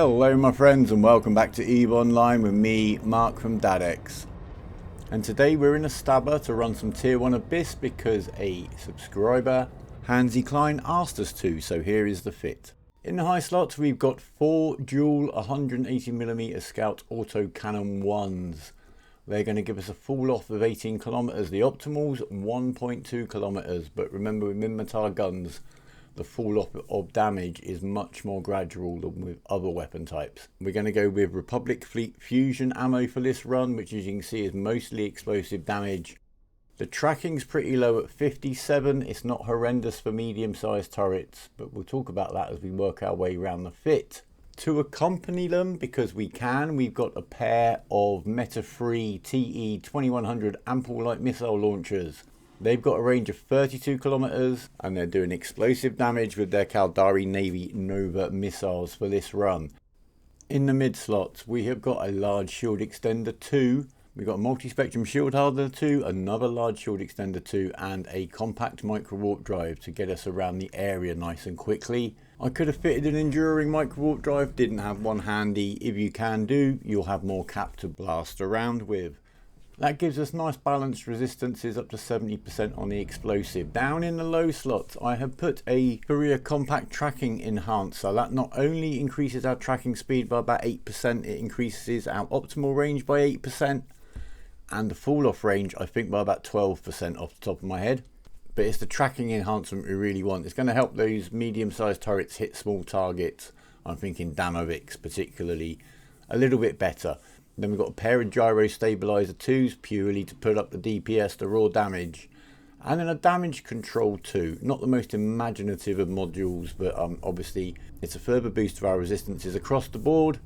Hello my friends and welcome back to EVE Online with me, Mark from Dadex. And today we're in a stabber to run some Tier 1 Abyss because a subscriber, Hansi Klein, asked us to, so here is the fit. In the high slots we've got 4 dual 180mm Scout auto cannon 1s. They're going to give us a fall off of 18 kilometers. The optimal's 1.2 kilometers, but remember with Minmitar guns, the fall off of damage is much more gradual than with other weapon types. We're going to go with Republic Fleet Fusion ammo for this run, which as you can see is mostly explosive damage. The tracking's pretty low at 57. It's not horrendous for medium-sized turrets, but we'll talk about that as we work our way around the fit. To accompany them, because we can, we've got a pair of meta-free TE2100 ample light missile launchers. They've got a range of 32 kilometers and they're doing explosive damage with their Caldari Navy Nova missiles for this run. In the mid slots we have got a large shield extender 2, we've got a multi-spectrum shield hardener 2, another large shield extender 2 and a compact micro warp drive to get us around the area nice and quickly. I could have fitted an enduring micro warp drive, didn't have one handy. If you can do, you'll have more cap to blast around with. That gives us nice balanced resistances up to 70% on the explosive. Down in the low slots I have put a Courier compact tracking enhancer. That not only increases our tracking speed by about 8%, it increases our optimal range by 8% and the fall off range I think by about 12% off the top of my head. But it's the tracking enhancement we really want. It's going to help those medium sized turrets hit small targets. I'm thinking Damoviks particularly a little bit better. Then we've got a pair of gyro stabilizer 2s purely to put up the DPS, the raw damage, and then a damage control 2. Not the most imaginative of modules, but obviously it's a further boost of our resistances across the board.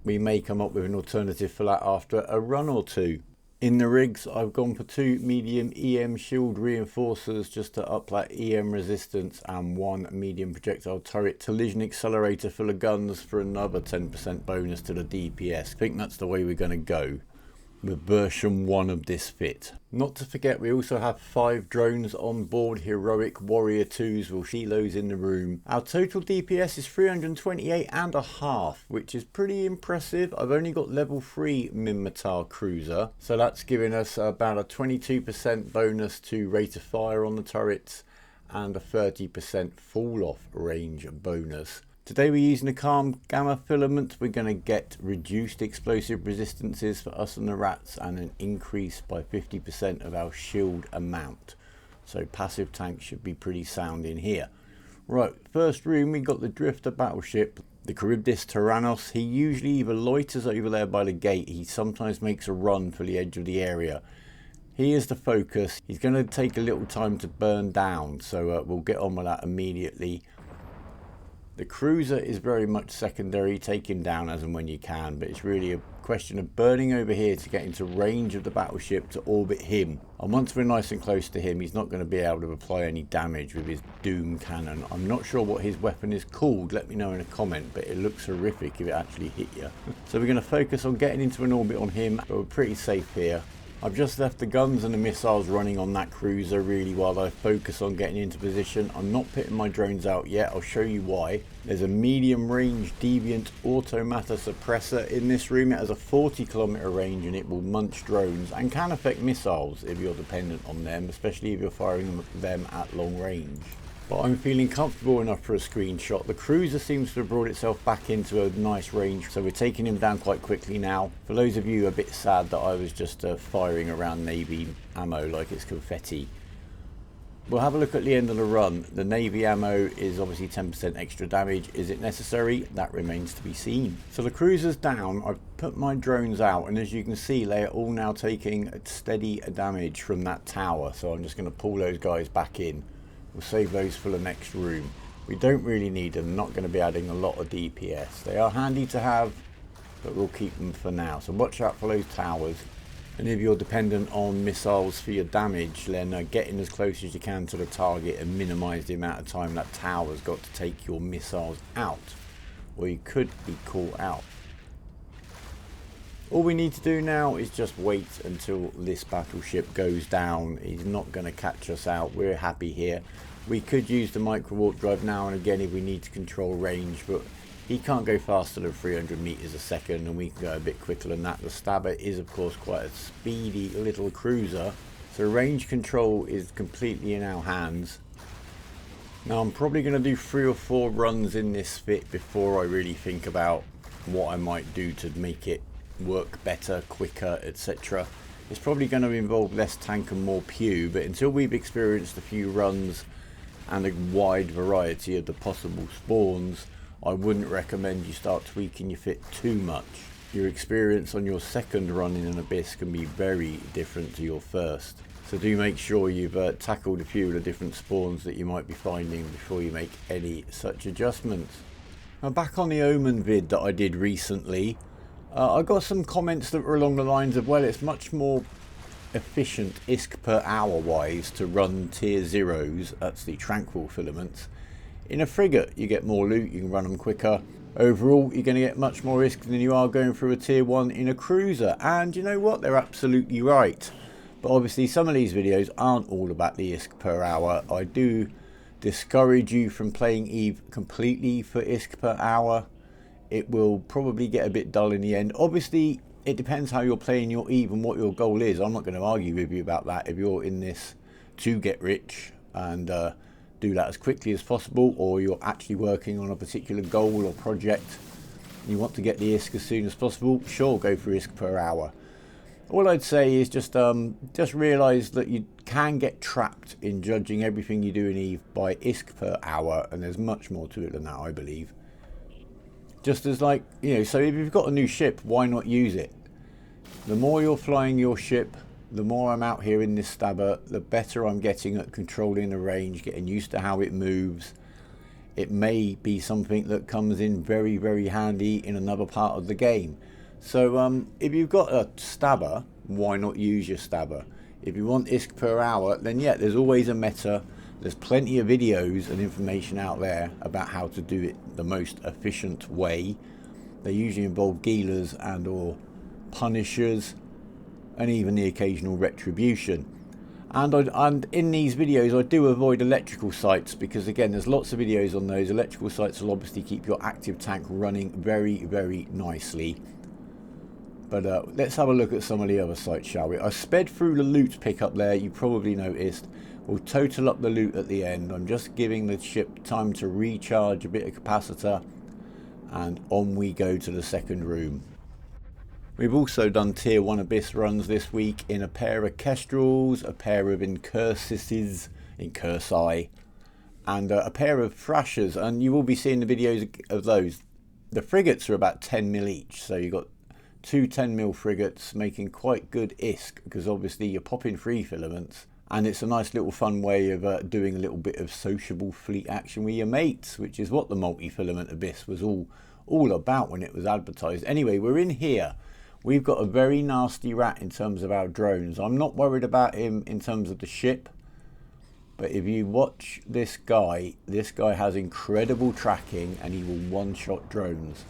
We may come up with an alternative for that after a run or two. In the rigs I've gone for 2 medium EM shield reinforcers just to up that EM resistance and 1 medium projectile turret collision accelerator full of guns for another 10% bonus to the DPS. I think that's the way we're going to go with version 1 of this fit. Not to forget we also have 5 drones on board, heroic warrior 2s, we'll see those in the room. Our total DPS is 328.5, which is pretty impressive. I've only got level 3 Minmitar cruiser, so that's giving us about a 22% bonus to rate of fire on the turrets and a 30% fall off range bonus. Today we're using a Calm Gamma filament. We're going to get reduced explosive resistances for us and the rats and an increase by 50% of our shield amount. So passive tanks should be pretty sound in here. Right, first room we got the Drifter battleship, the Charybdis Tyrannos. He usually either loiters over there by the gate, he sometimes makes a run for the edge of the area. He is the focus. He's going to take a little time to burn down, so we'll get on with that immediately. The cruiser is very much secondary, take him down as and when you can, but it's really a question of burning over here to get into range of the battleship to orbit him. And once we're nice and close to him, he's not going to be able to apply any damage with his Doom cannon. I'm not sure what his weapon is called, let me know in a comment, but it looks horrific if it actually hit you. So we're going to focus on getting into an orbit on him, but we're pretty safe here. I've just left the guns and the missiles running on that cruiser really while I focus on getting into position. I'm not putting my drones out yet, I'll show you why. There's a medium range Deviant Automata suppressor in this room. It has a 40 kilometer range and it will munch drones and can affect missiles if you're dependent on them, especially if you're firing them at long range. But I'm feeling comfortable enough for a screenshot. The cruiser seems to have brought itself back into a nice range, so we're taking him down quite quickly now. For those of you a bit sad that I was just firing around Navy ammo like it's confetti, we'll have a look at the end of the run. The Navy ammo is obviously 10% extra damage. Is it necessary? That remains to be seen. So the cruiser's down, I've put my drones out, and as you can see they are all now taking steady damage from that tower, so I'm just going to pull those guys back in. We'll save those for the next room. We don't really need them, not going to be adding a lot of DPS. They are handy to have, but we'll keep them for now. So watch out for those towers. And if you're dependent on missiles for your damage, then get in as close as you can to the target and minimise the amount of time that tower's got to take your missiles out. Or you could be caught out. All we need to do now is just wait until this battleship goes down. He's not going to catch us out. We're happy here. We could use the micro warp drive now and again if we need to control range, but He can't go faster than 300 meters a second, and we can go a bit quicker than that. The Stabber is of course quite a speedy little cruiser, so range control is completely in our hands. Now I'm probably going to do 3 or 4 runs in this fit before I really think about what I might do to make it work better, quicker, etc. It's probably going to involve less tank and more pew, but until we've experienced a few runs and a wide variety of the possible spawns, I wouldn't recommend you start tweaking your fit too much. Your experience on your second run in an Abyss can be very different to your first. So do make sure you've tackled a few of the different spawns that you might be finding before you make any such adjustments. Now back on the Omen vid that I did recently, I got some comments that were along the lines of, well, it's much more efficient ISK per hour wise to run tier 0s, that's the tranquil filaments, in a frigate. You get more loot, you can run them quicker. Overall, you're going to get much more ISK than you are going through a tier 1 in a cruiser. And you know what? They're absolutely right. But obviously some of these videos aren't all about the ISK per hour. I do discourage you from playing EVE completely for ISK per hour. It will probably get a bit dull in the end. Obviously, it depends how you're playing your EVE and what your goal is. I'm not going to argue with you about that. If you're in this to get rich and do that as quickly as possible, or you're actually working on a particular goal or project, you want to get the ISK as soon as possible, sure, go for ISK per hour. All I'd say is just realise that you can get trapped in judging everything you do in EVE by ISK per hour, and there's much more to it than that, I believe. Just as, like, you know, so if you've got a new ship, why not use it? The more you're flying your ship, the more I'm out here in this Stabber, the better I'm getting at controlling the range, getting used to how it moves. It may be something that comes in very, very handy in another part of the game. So if you've got a Stabber, why not use your Stabber? If you want ISK per hour, then yeah, there's always a meta. There's plenty of videos and information out there about how to do it the most efficient way. They usually involve Geelers and or Punishers, and even the occasional Retribution. And in these videos I do avoid electrical sites, because again there's lots of videos on those. Electrical sites will obviously keep your active tank running very, very nicely. But let's have a look at some of the other sites, shall we? I sped through the loot pickup there, you probably noticed. We'll total up the loot at the end. I'm just giving the ship time to recharge a bit of capacitor, and on we go to the second room. We've also done tier 1 Abyss runs this week in a pair of Kestrels, a pair of Incursices, and a pair of Thrashers, and you will be seeing the videos of those. The frigates are about 10 mil each, so you've got 2 10 mil frigates making quite good ISK, because obviously you're popping 3 filaments, and it's a nice little fun way of doing a little bit of sociable fleet action with your mates, which is what the multi-filament Abyss was all about when it was advertised. Anyway, we're in here. We've got a very nasty rat in terms of our drones. I'm not worried about him in terms of the ship, but if you watch this guy has incredible tracking, and he will one-shot drones.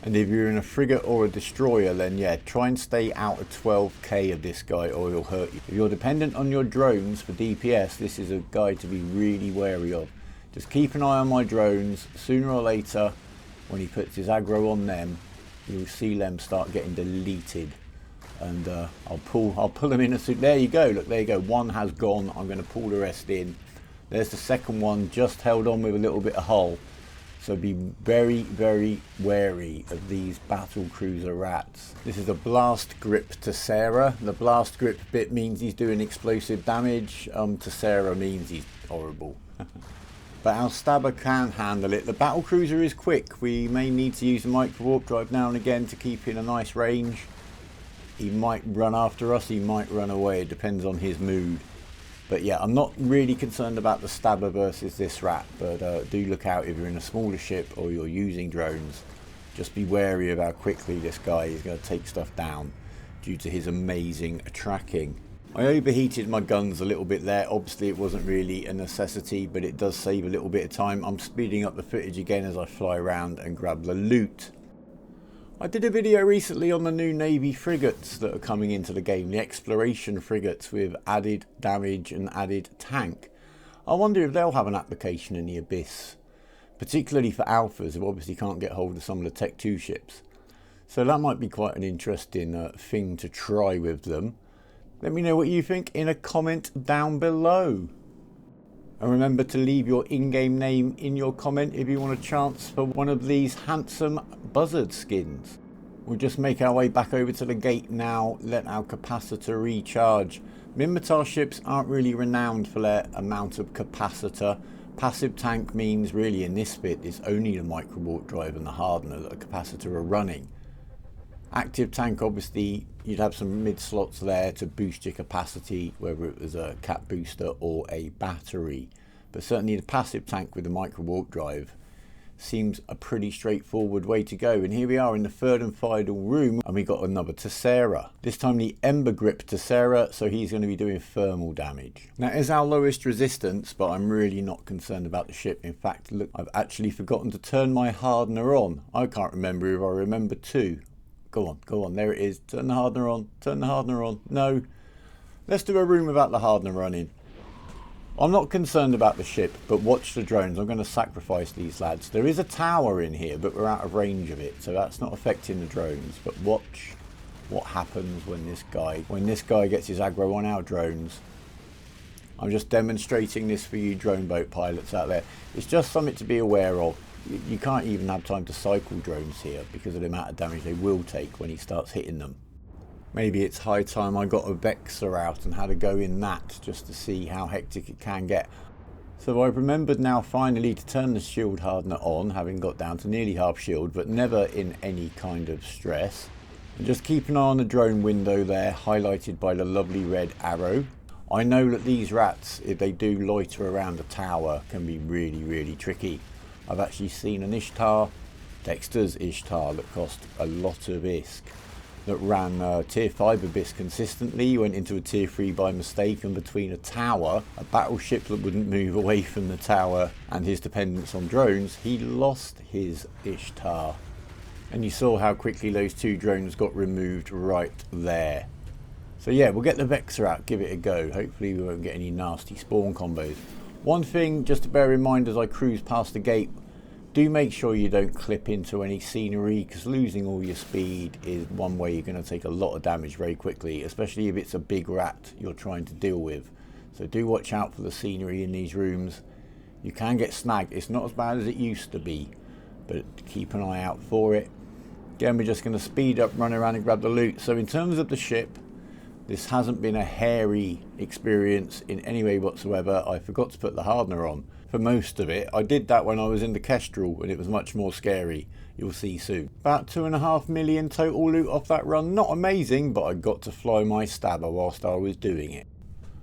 And if you're in a frigate or a destroyer, then yeah, try and stay out of 12k of this guy, or he'll hurt you. If you're dependent on your drones for DPS, this is a guy to be really wary of. Just keep an eye on my drones. Sooner or later, when he puts his aggro on them, you'll see them start getting deleted. And I'll pull them in as soon. There you go, look, there you go. One has gone. I'm going to pull the rest in. There's the second one, just held on with a little bit of hull. So be very, very wary of these battle cruiser rats. This is a blast grip Tessera. The blast grip bit means he's doing explosive damage. Tessera means he's horrible. But our Stabber can handle it. The battle cruiser is quick. We may need to use the micro warp drive now and again to keep in a nice range. He might run after us, he might run away. It depends on his mood. But yeah, I'm not really concerned about the Stabber versus this rat, but do look out if you're in a smaller ship or you're using drones. Just be wary of how quickly this guy is going to take stuff down due to his amazing tracking. I overheated my guns a little bit there. Obviously it wasn't really a necessity, but it does save a little bit of time. I'm speeding up the footage again as I fly around and grab the loot. I did a video recently on the new Navy frigates that are coming into the game, the exploration frigates with added damage and added tank. I wonder if they'll have an application in the Abyss. particularly for alphas who obviously can't get hold of some of the Tech 2 ships. So that might be quite an interesting thing to try with them. Let me know what you think in a comment down below. And remember to leave your in-game name in your comment if you want a chance for one of these handsome buzzard skins. We'll just make our way back over to the gate now, let our capacitor recharge. Minmitar ships aren't really renowned for their amount of capacitor. Passive tank means really in this bit it's only the micro warp drive and the hardener that a capacitor are running. Active tank, obviously you'd have some mid slots there to boost your capacity, whether it was a cap booster or a battery. But certainly the passive tank with the micro warp drive seems a pretty straightforward way to go. And here we are in the third and final room, and we got another Tessera. This time the Ember Grip Tessera, so he's going to be doing thermal damage. Now it is our lowest resistance, but I'm really not concerned about the ship. In fact, look, I've actually forgotten to turn my hardener on. I can't remember if I remember to. Go on, there it is. Turn the hardener on, turn the hardener on. No, let's do a room without the hardener running. I'm not concerned about the ship, but watch the drones. I'm going to sacrifice these lads. There is a tower in here, but we're out of range of it, so that's not affecting the drones. But watch what happens when this guy gets his aggro on our drones. I'm just demonstrating this for you drone boat pilots out there. It's just something to be aware of. You can't even have time to cycle drones here because of the amount of damage they will take when he starts hitting them. Maybe it's high time I got a Vexor out and had to go in that just to see how hectic it can get. So I've remembered now finally to turn the shield hardener on, having got down to nearly half shield, but never in any kind of stress. And just keep an eye on the drone window there, highlighted by the lovely red arrow. I know that these rats, if they do loiter around the tower, can be really tricky. I've actually seen an Ishtar, Dexter's Ishtar, that cost a lot of ISK, that ran tier 5 Abyss consistently, went into a tier 3 by mistake, and between a tower, a battleship that wouldn't move away from the tower, and his dependence on drones, he lost his Ishtar. And you saw how quickly those two drones got removed right there. So yeah, we'll get the Vexor out, give it a go. Hopefully we won't get any nasty spawn combos. One thing just to bear in mind as I cruise past the gate, do make sure you don't clip into any scenery, because losing all your speed is one way you're going to take a lot of damage very quickly, especially if it's a big rat you're trying to deal with. So do watch out for the scenery in these rooms. You can get snagged. It's not as bad as it used to be, but keep an eye out for it. Again, we're just going to speed up, run around and grab the loot. So in terms of the ship, this hasn't been a hairy experience in any way whatsoever. I forgot to put the hardener on for most of it. I did that when I was in the Kestrel and it was much more scary. You'll see soon. About 2.5 million total loot off that run. Not amazing, but I got to fly my Stabber whilst I was doing it.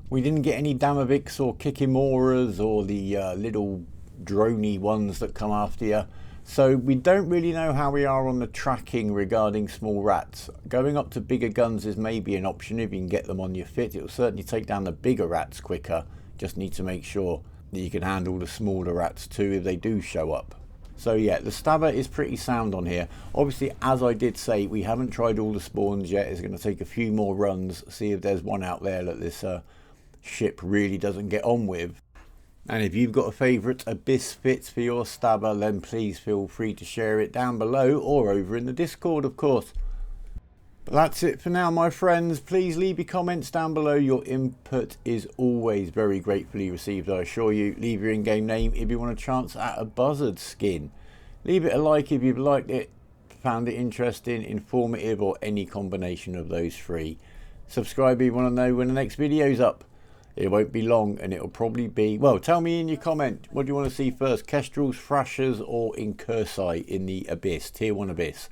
We didn't get any Damaviks or Kikimoras or the little droney ones that come after you. So we don't really know how we are on the tracking regarding small rats. Going up to bigger guns is maybe an option if you can get them on your fit. It will certainly take down the bigger rats quicker. Just need to make sure that you can handle the smaller rats too if they do show up. So yeah, the Stabber is pretty sound on here. Obviously, as I did say, we haven't tried all the spawns yet. It's going to take a few more runs, see if there's one out there that this ship really doesn't get on with. And if you've got a favourite Abyss fit for your Stabber, then please feel free to share it down below or over in the Discord, of course. But that's it for now, my friends. Please leave your comments down below. Your input is always very gratefully received, I assure you. Leave your in-game name if you want a chance at a buzzard skin. Leave it a like if you've liked it, found it interesting, informative, or any combination of those three. Subscribe if you want to know when the next video's up. It won't be long, and it'll probably be, well, tell me in your comment, what do you want to see first, Kestrels, Thrashers, or Incursite in the Abyss, Tier 1 Abyss?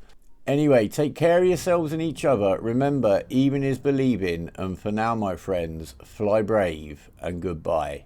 Anyway, take care of yourselves and each other. Remember, even is believing, and for now, my friends, fly brave and goodbye.